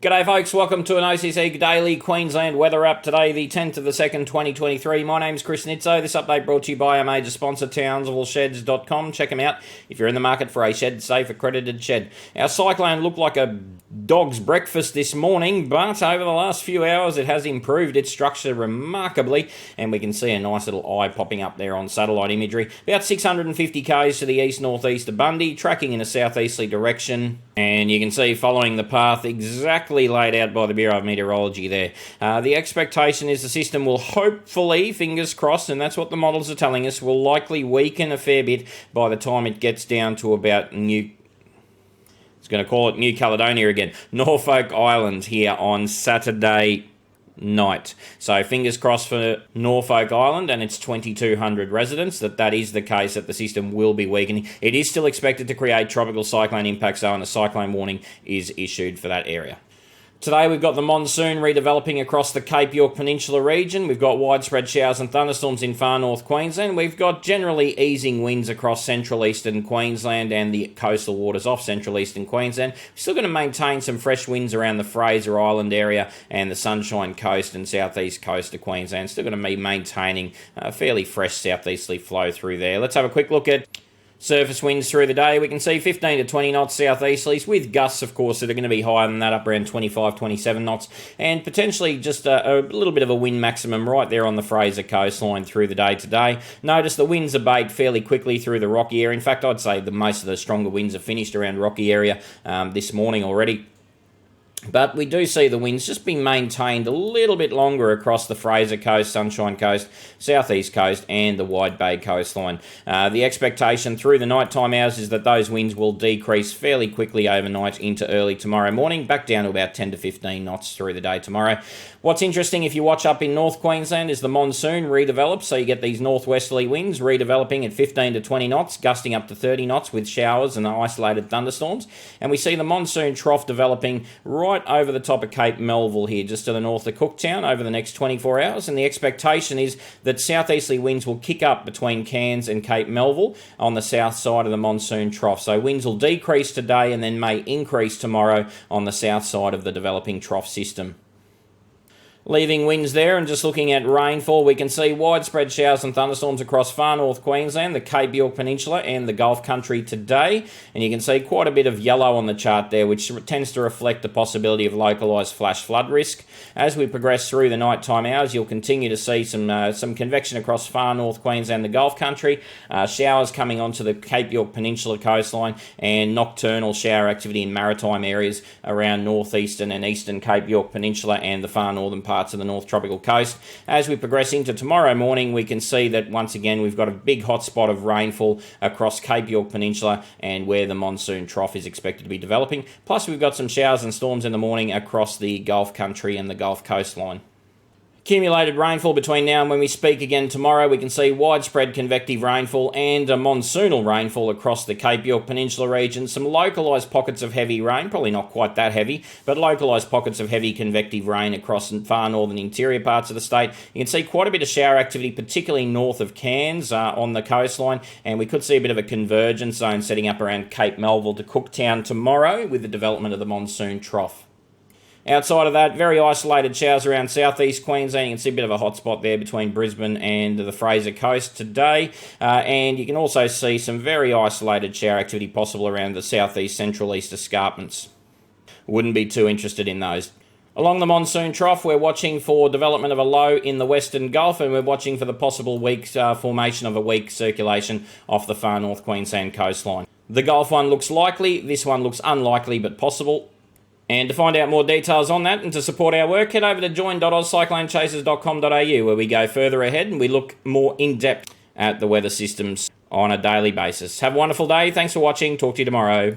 G'day folks, welcome to an OCC Daily Queensland Weather App. Today, the 10th of the 2nd, 2023. My name's Chris Nitzo. This update brought to you by our major sponsor, townsvillesheds.com. Check them out if you're in the market for a shed-safe accredited shed. Our cyclone looked like a dog's breakfast this morning, but over the last few hours it has improved its structure remarkably, and we can see a nice little eye popping up there on satellite imagery. About 650 k's to the east-northeast of Bundy, tracking in a southeasterly direction, and you can see following the path exactly laid out by the Bureau of Meteorology there. The expectation is the system will hopefully, fingers crossed, and that's what the models are telling us, will likely weaken a fair bit by the time it gets down to about New Caledonia again, Norfolk Island here on Saturday night. So fingers crossed for Norfolk Island and its 2,200 residents that is the case, that the system will be weakening. It is still expected to create tropical cyclone impacts though, and a cyclone warning is issued for that area. Today we've got the monsoon redeveloping across the Cape York Peninsula region. We've got widespread showers and thunderstorms in far north Queensland. We've got generally easing winds across central eastern Queensland and the coastal waters off central eastern Queensland. We're still going to maintain some fresh winds around the Fraser Island area and the Sunshine Coast and southeast coast of Queensland. Still going to be maintaining a fairly fresh southeasterly flow through there. Let's have a quick look at surface winds through the day. We can see 15 to 20 knots southeasterlies, with gusts, of course, that are going to be higher than that, up around 25, 27 knots, and potentially just a little bit of a wind maximum right there on the Fraser coastline through the day today. Notice the winds abate fairly quickly through the Rocky area. In fact, I'd say most of the stronger winds have finished around Rocky area this morning already. But we do see the winds just being maintained a little bit longer across the Fraser Coast, Sunshine Coast, Southeast Coast and the Wide Bay coastline. The expectation through the nighttime hours is that those winds will decrease fairly quickly overnight into early tomorrow morning, back down to about 10 to 15 knots through the day tomorrow. What's interesting, if you watch up in North Queensland, is the monsoon redevelops, so you get these northwesterly winds redeveloping at 15 to 20 knots, gusting up to 30 knots with showers and isolated thunderstorms. And we see the monsoon trough developing right over the top of Cape Melville here, just to the north of Cooktown, over the next 24 hours. And the expectation is that southeasterly winds will kick up between Cairns and Cape Melville on the south side of the monsoon trough. So winds will decrease today and then may increase tomorrow on the south side of the developing trough system. Leaving winds there and just looking at rainfall, we can see widespread showers and thunderstorms across far north Queensland, the Cape York Peninsula and the Gulf Country today. And you can see quite a bit of yellow on the chart there, which tends to reflect the possibility of localised flash flood risk. As we progress through the nighttime hours, you'll continue to see some convection across far north Queensland, the Gulf Country, showers coming onto the Cape York Peninsula coastline, and nocturnal shower activity in maritime areas around northeastern and eastern Cape York Peninsula and the far northern parts of the North Tropical Coast. As we progress into tomorrow morning, we can see that once again we've got a big hotspot of rainfall across Cape York Peninsula and where the monsoon trough is expected to be developing. Plus we've got some showers and storms in the morning across the Gulf Country and the Gulf coastline. Accumulated rainfall between now and when we speak again tomorrow, we can see widespread convective rainfall and a monsoonal rainfall across the Cape York Peninsula region. Some localised pockets of heavy rain, probably not quite that heavy, but localised pockets of heavy convective rain across far northern interior parts of the state. You can see quite a bit of shower activity, particularly north of Cairns on the coastline, and we could see a bit of a convergence zone setting up around Cape Melville to Cooktown tomorrow with the development of the monsoon trough. Outside of that, very isolated showers around southeast Queensland. You can see a bit of a hotspot there between Brisbane and the Fraser Coast today. And you can also see some very isolated shower activity possible around the southeast central east escarpments. Wouldn't be too interested in those. Along the monsoon trough, we're watching for development of a low in the Western Gulf, and we're watching for the possible formation of a weak circulation off the far north Queensland coastline. The Gulf one looks likely, this one looks unlikely but possible. And to find out more details on that and to support our work, head over to join.ozcyclonechasers.com.au, where we go further ahead and we look more in depth at the weather systems on a daily basis. Have a wonderful day. Thanks for watching. Talk to you tomorrow.